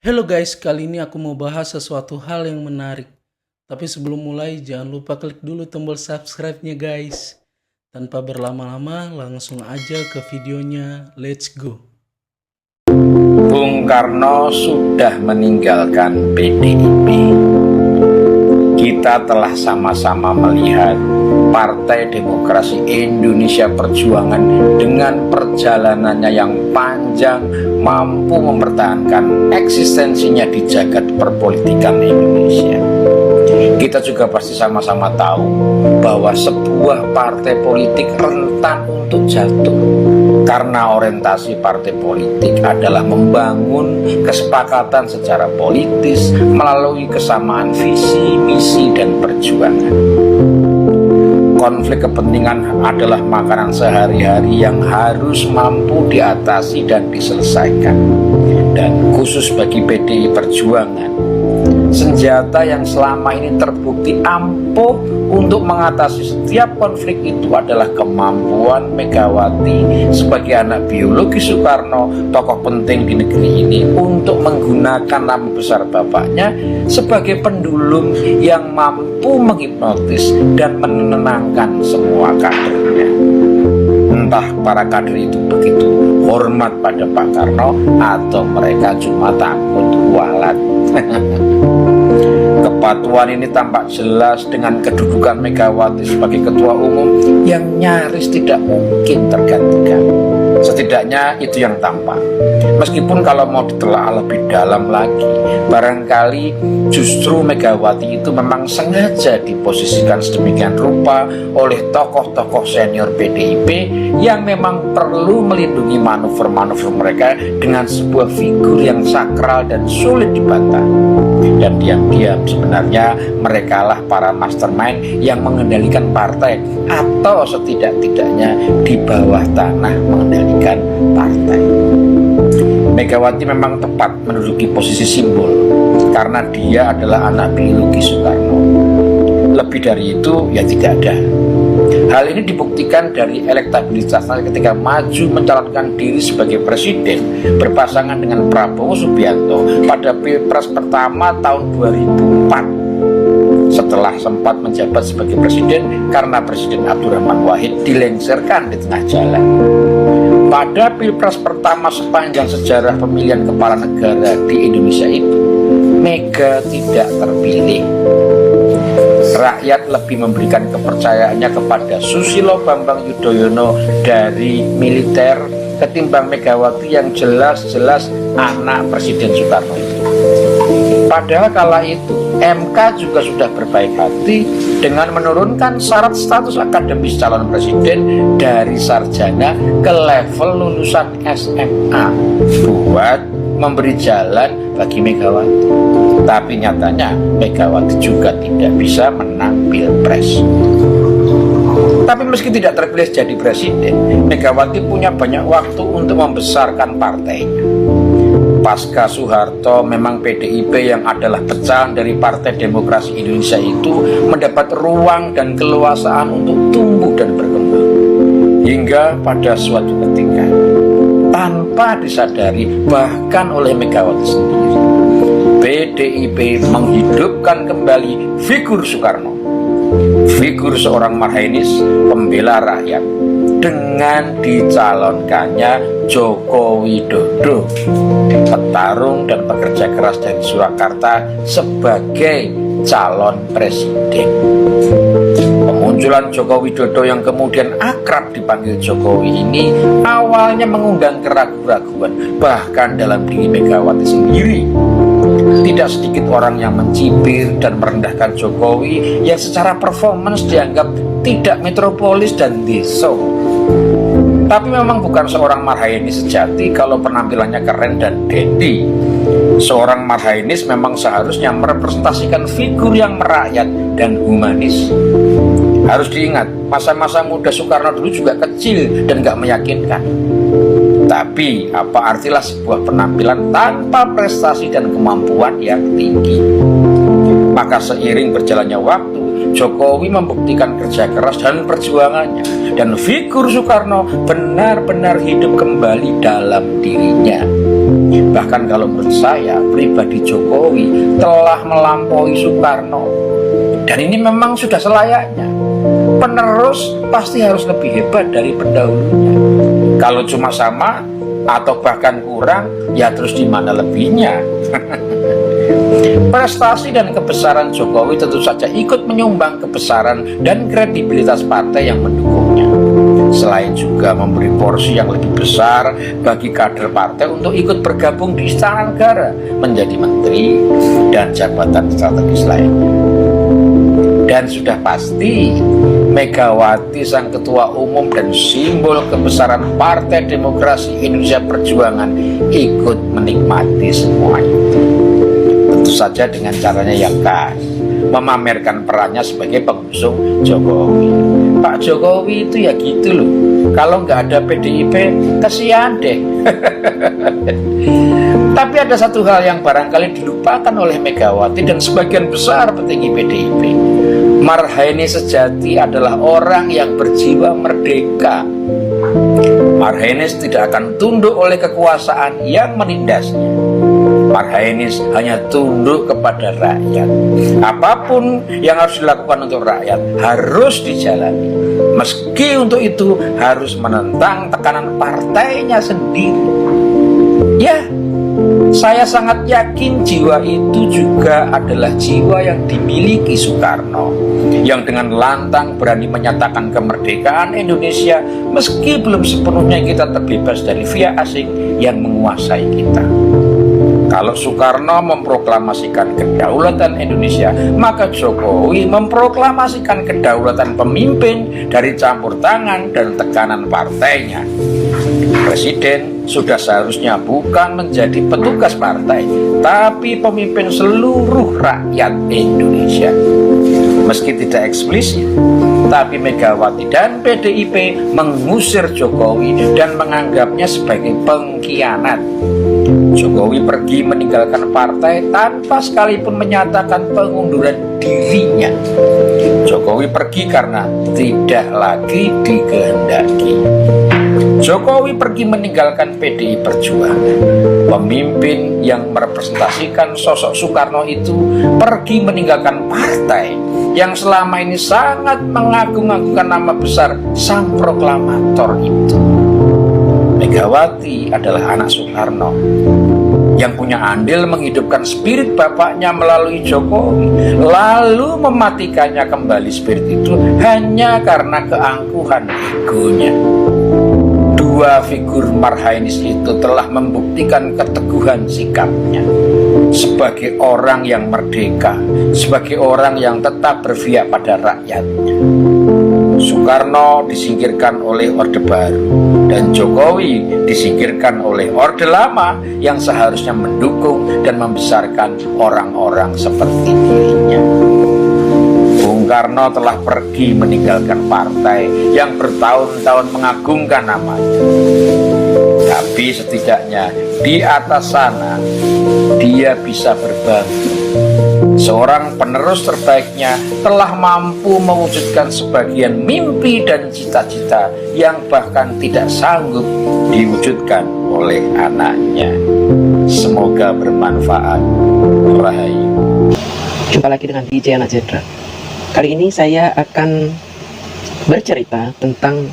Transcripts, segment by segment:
Halo guys, kali ini aku mau bahas sesuatu hal yang menarik. Tapi sebelum mulai, jangan lupa klik dulu tombol subscribe-nya guys. Tanpa berlama-lama, langsung aja ke videonya. Let's go. Bung Karno sudah meninggalkan PDIP. Kita telah sama-sama melihat Partai Demokrasi Indonesia Perjuangan dengan perjalanannya yang panjang mampu mempertahankan eksistensinya di jagat perpolitikan Indonesia. Kita juga pasti sama-sama tahu bahwa sebuah partai politik rentan untuk jatuh karena orientasi partai politik adalah membangun kesepakatan secara politis melalui kesamaan visi, misi, dan perjuangan. Konflik kepentingan adalah makanan sehari-hari yang harus mampu diatasi dan diselesaikan. Dan khusus bagi PDI Perjuangan, senjata yang selama ini terbukti ampuh untuk mengatasi setiap konflik itu adalah kemampuan Megawati sebagai anak biologi Soekarno, tokoh penting di negeri ini, untuk menggunakan nama besar bapaknya sebagai pendulum yang mampu menghipnotis dan menenangkan semua kadernya. Entah para kader itu begitu hormat pada Pak Karno atau mereka cuma takut walat. Kepatuhan ini tampak jelas dengan kedudukan Megawati sebagai ketua umum yang nyaris tidak mungkin tergantikan. Setidaknya itu yang tampak. Meskipun kalau mau ditelaah lebih dalam lagi, barangkali justru Megawati itu memang sengaja diposisikan sedemikian rupa oleh tokoh-tokoh senior PDIP yang memang perlu melindungi manuver-manuver mereka dengan sebuah figur yang sakral dan sulit dibantah. Dan diam-diam sebenarnya merekalah para mastermind yang mengendalikan partai, atau setidak-tidaknya di bawah tanah mengendalikan partai. Megawati memang tepat menduduki posisi simbol karena dia adalah anak biologi Soekarno. Lebih dari itu ya tidak ada. Hal ini dibuktikan dari elektabilitasnya ketika maju mencalonkan diri sebagai presiden berpasangan dengan Prabowo Subianto pada Pilpres pertama tahun 2004, setelah sempat menjabat sebagai presiden karena Presiden Abdurrahman Wahid dilengsarkan di tengah jalan. Pada Pilpres pertama sepanjang sejarah pemilihan kepala negara di Indonesia itu, Mega tidak terpilih. Rakyat lebih memberikan kepercayaannya kepada Susilo Bambang Yudhoyono dari militer ketimbang Megawati yang jelas-jelas anak Presiden Soekarno itu. Padahal kala itu MK juga sudah berbaik hati dengan menurunkan syarat status akademis calon presiden dari sarjana ke level lulusan SMA buat memberi jalan bagi Megawati. Tapi nyatanya Megawati juga tidak bisa menang Pilpres. Tapi meski tidak terpilih jadi presiden, Megawati punya banyak waktu untuk membesarkan partainya. Pasca Soeharto, memang PDIP yang adalah pecahan dari Partai Demokrasi Indonesia itu mendapat ruang dan keluasaan untuk tumbuh dan berkembang. Hingga pada suatu ketika, tanpa disadari bahkan oleh Megawati sendiri, PDIP menghidupkan kembali figur Soekarno, figur seorang marhainis pembela rakyat, dengan dicalonkannya Joko Widodo, petarung dan pekerja keras dari Surakarta, sebagai calon presiden. Pemunculan Joko Widodo yang kemudian akrab dipanggil Jokowi ini awalnya mengundang keraguan-keraguan bahkan dalam diri Megawati sendiri. Tidak sedikit orang yang mencibir dan merendahkan Jokowi yang secara performance dianggap tidak metropolis dan deso. Tapi memang bukan seorang marhainis sejati kalau penampilannya keren dan dandy. Seorang marhainis memang seharusnya merepresentasikan figur yang merakyat dan humanis. Harus diingat, masa-masa muda Soekarno dulu juga kecil dan gak meyakinkan. Tapi apa artilah sebuah penampilan tanpa prestasi dan kemampuan yang tinggi? Maka seiring berjalannya waktu, Jokowi membuktikan kerja keras dan perjuangannya, dan figur Soekarno benar-benar hidup kembali dalam dirinya. Bahkan kalau menurut saya pribadi, Jokowi telah melampaui Soekarno. Dan ini memang sudah selayaknya. Penerus pasti harus lebih hebat dari pendahulunya. Kalau cuma sama atau bahkan kurang, ya terus di mana lebihnya? Prestasi dan kebesaran Jokowi tentu saja ikut menyumbang kebesaran dan kredibilitas partai yang mendukungnya. Selain juga memberi porsi yang lebih besar bagi kader partai untuk ikut bergabung di Istana Negara, menjadi menteri dan jabatan strategis lainnya. Dan sudah pasti Megawati sang ketua umum dan simbol kebesaran Partai Demokrasi Indonesia Perjuangan ikut menikmati semua itu. Tentu saja dengan caranya yang khas, memamerkan perannya sebagai pengusung Jokowi. Pak Jokowi itu ya gitu loh, kalau nggak ada PDIP kasihan deh. Tapi ada satu hal yang barangkali dilupakan oleh Megawati dan sebagian besar petinggi PDIP. Marhaeni sejati adalah orang yang berjiwa merdeka. Marhaeni tidak akan tunduk oleh kekuasaan yang menindasnya. Marhaeni hanya tunduk kepada rakyat. Apapun yang harus dilakukan untuk rakyat harus dijalani, meski untuk itu harus menentang tekanan partainya sendiri. Ya, saya sangat yakin jiwa itu juga adalah jiwa yang dimiliki Soekarno, yang dengan lantang berani menyatakan kemerdekaan Indonesia meski belum sepenuhnya kita terbebas dari pihak asing yang menguasai kita. Kalau Soekarno memproklamasikan kedaulatan Indonesia, maka Jokowi memproklamasikan kedaulatan pemimpin dari campur tangan dan tekanan partainya. Presiden sudah seharusnya bukan menjadi petugas partai, tapi pemimpin seluruh rakyat Indonesia. Meski tidak eksplisit, tapi Megawati dan PDIP mengusir Jokowi dan menganggapnya sebagai pengkhianat. Jokowi pergi meninggalkan partai tanpa sekalipun menyatakan pengunduran dirinya. Jokowi pergi karena tidak lagi dikehendaki. Jokowi pergi meninggalkan PDI Perjuangan. Pemimpin yang merepresentasikan sosok Soekarno itu pergi meninggalkan partai yang selama ini sangat mengagung-agungkan nama besar sang proklamator itu. Megawati adalah anak Soekarno yang punya andil menghidupkan spirit bapaknya melalui Jokowi, lalu mematikannya kembali spirit itu hanya karena keangkuhan egonya. Dua figur Marhainis itu telah membuktikan keteguhan sikapnya sebagai orang yang merdeka, sebagai orang yang tetap berpihak pada rakyatnya. Soekarno disingkirkan oleh Orde Baru dan Jokowi disingkirkan oleh Orde Lama yang seharusnya mendukung dan membesarkan orang-orang seperti dirinya. Bung Karno telah pergi meninggalkan partai yang bertahun-tahun mengagungkan namanya. Tapi setidaknya di atas sana dia bisa berbangga. Seorang penerus terbaiknya telah mampu mewujudkan sebagian mimpi dan cita-cita yang bahkan tidak sanggup diwujudkan oleh anaknya. Semoga bermanfaat. Rahayu. Jumpa lagi dengan DJ Anak Jenderal. Kali ini saya akan bercerita tentang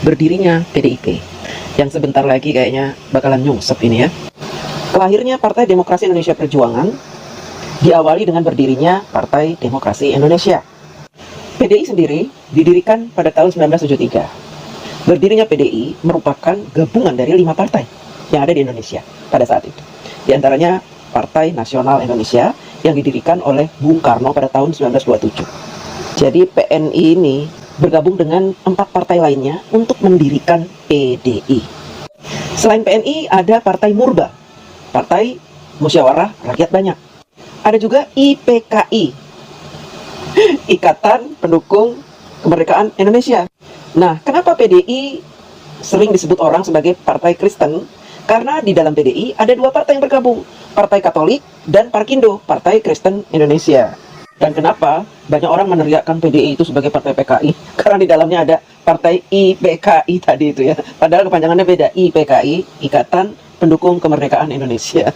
berdirinya PDIP yang sebentar lagi kayaknya bakalan nyungsep ini ya. Lahirnya Partai Demokrasi Indonesia Perjuangan diawali dengan berdirinya Partai Demokrasi Indonesia. PDI sendiri didirikan pada tahun 1973. Berdirinya PDI merupakan gabungan dari 5 partai yang ada di Indonesia pada saat itu. Di antaranya Partai Nasional Indonesia yang didirikan oleh Bung Karno pada tahun 1927. Jadi PNI ini bergabung dengan 4 partai lainnya untuk mendirikan PDI. Selain PNI ada Partai Murba, Partai Musyawarah Rakyat Banyak. Ada juga IPKI, Ikatan Pendukung Kemerdekaan Indonesia. Nah, kenapa PDI sering disebut orang sebagai Partai Kristen? Karena di dalam PDI ada 2 partai yang bergabung, Partai Katolik dan Parkindo, Partai Kristen Indonesia. Dan kenapa banyak orang meneriakkan PDI itu sebagai Partai PKI? Karena di dalamnya ada Partai IPKI tadi itu ya. Padahal kepanjangannya beda, IPKI, Ikatan pendukung kemerdekaan Indonesia.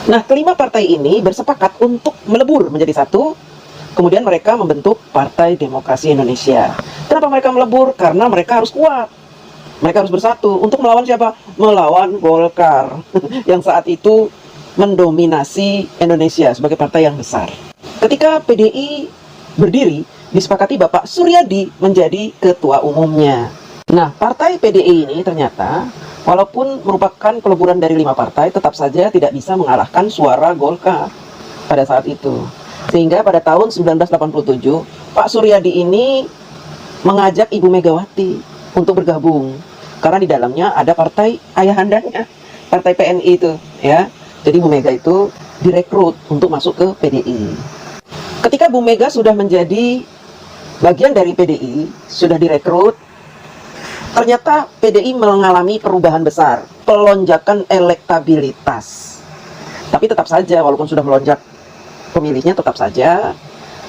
Nah, kelima partai ini bersepakat untuk melebur menjadi satu. Kemudian mereka membentuk Partai Demokrasi Indonesia. Kenapa mereka melebur? Karena mereka harus kuat. Mereka harus bersatu. Untuk melawan siapa? Melawan Golkar yang saat itu mendominasi Indonesia sebagai partai yang besar. Ketika PDI berdiri, disepakati Bapak Suryadi menjadi ketua umumnya. Nah, partai PDI ini ternyata walaupun merupakan peleburan dari 5 partai, tetap saja tidak bisa mengalahkan suara Golkar pada saat itu. Sehingga pada tahun 1987, Pak Suryadi ini mengajak Ibu Megawati untuk bergabung. Karena di dalamnya ada partai ayahandanya, partai PNI itu, ya. Jadi Bu Mega itu direkrut untuk masuk ke PDI. Ketika Bu Mega sudah menjadi bagian dari PDI, sudah direkrut, ternyata PDI mengalami perubahan besar, pelonjakan elektabilitas. Tapi tetap saja, walaupun sudah melonjak pemilihnya, tetap saja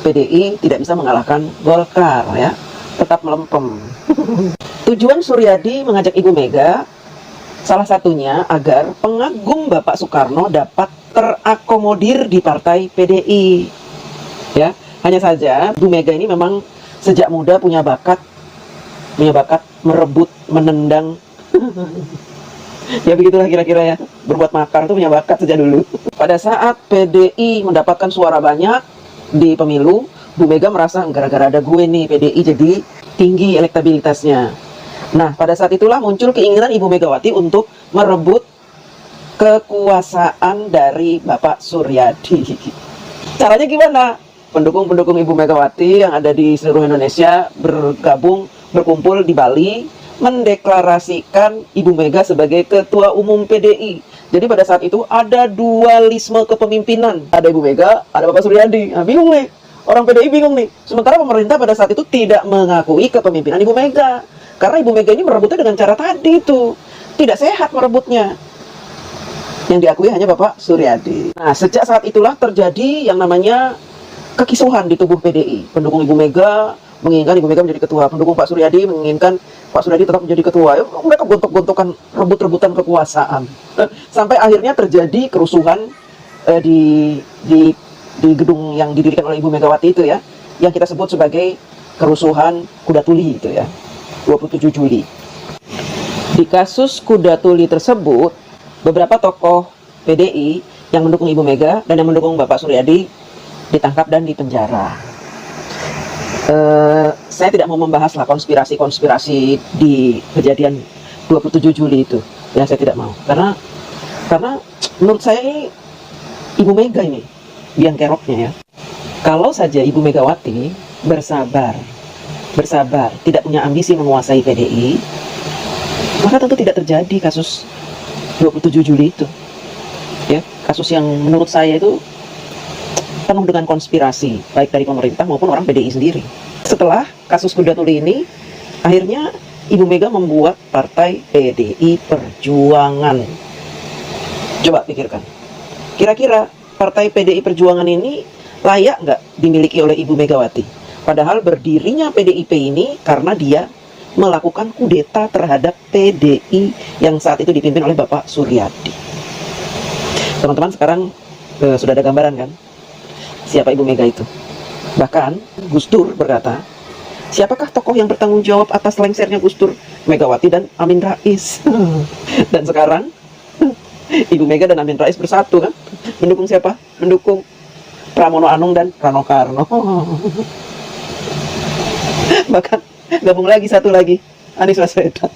PDI tidak bisa mengalahkan Golkar, ya, tetap melempem. Tujuan Suryadi mengajak Ibu Mega salah satunya agar pengagum Bapak Soekarno dapat terakomodir di partai PDI. Ya, hanya saja Bu Mega ini memang sejak muda punya bakat merebut, menendang. Ya begitulah kira-kira ya, berbuat makar itu punya bakat sejak dulu. Pada saat PDI mendapatkan suara banyak di pemilu, Bu Mega merasa gara-gara ada gue nih PDI jadi tinggi elektabilitasnya. Nah, pada saat itulah muncul keinginan Ibu Megawati untuk merebut kekuasaan dari Bapak Suryadi. Caranya gimana? Pendukung-pendukung Ibu Megawati yang ada di seluruh Indonesia berkumpul di Bali, mendeklarasikan Ibu Mega sebagai Ketua Umum PDI. Jadi pada saat itu ada dualisme kepemimpinan. Ada Ibu Mega, ada Bapak Suryadi. Nah, bingung nih. Orang PDI bingung nih. Sementara pemerintah pada saat itu tidak mengakui kepemimpinan Ibu Mega. Karena Ibu Mega ini merebutnya dengan cara tadi itu. Tidak sehat merebutnya. Yang diakui hanya Bapak Suryadi. Nah, sejak saat itulah terjadi yang namanya kekisruhan di tubuh PDI. Pendukung Ibu Mega menginginkan Ibu Mega menjadi ketua. Pendukung Pak Suryadi menginginkan Pak Suryadi tetap menjadi ketua. Mereka gontok-gontokan, rebut-rebutan kekuasaan. Sampai akhirnya terjadi kerusuhan di gedung yang didirikan oleh Ibu Megawati itu ya, yang kita sebut sebagai kerusuhan Kuda Tuli itu ya, 27 Juli. Di kasus Kuda Tuli tersebut, beberapa tokoh PDI yang mendukung Ibu Mega dan yang mendukung Bapak Suryadi ditangkap dan dipenjara. Saya tidak mau membahas lah konspirasi-konspirasi di kejadian 27 Juli itu. Ya, saya tidak mau. Karena menurut saya ini Ibu Mega ini biang keroknya ya. Kalau saja Ibu Megawati bersabar, tidak punya ambisi menguasai PDI, maka tentu tidak terjadi kasus 27 Juli itu. Ya, kasus yang menurut saya itu penuh dengan konspirasi, baik dari pemerintah maupun orang PDI sendiri. Setelah kasus Kuda Tuli ini, akhirnya Ibu Mega membuat partai PDI Perjuangan. Coba pikirkan, kira-kira partai PDI Perjuangan ini layak nggak dimiliki oleh Ibu Megawati? Padahal berdirinya PDIP ini karena dia melakukan kudeta terhadap PDI yang saat itu dipimpin oleh Bapak Suryadi. Teman-teman sekarang sudah ada gambaran kan? Siapa Ibu Mega itu? Bahkan Gus Dur berkata, siapakah tokoh yang bertanggung jawab atas lengsernya Gus Dur? Megawati dan Amin Rais. Dan sekarang Ibu Mega dan Amin Rais bersatu kan? Mendukung siapa? Mendukung Pramono Anung dan Rano Karno. Bahkan gabung lagi satu lagi, Anies Baswedan.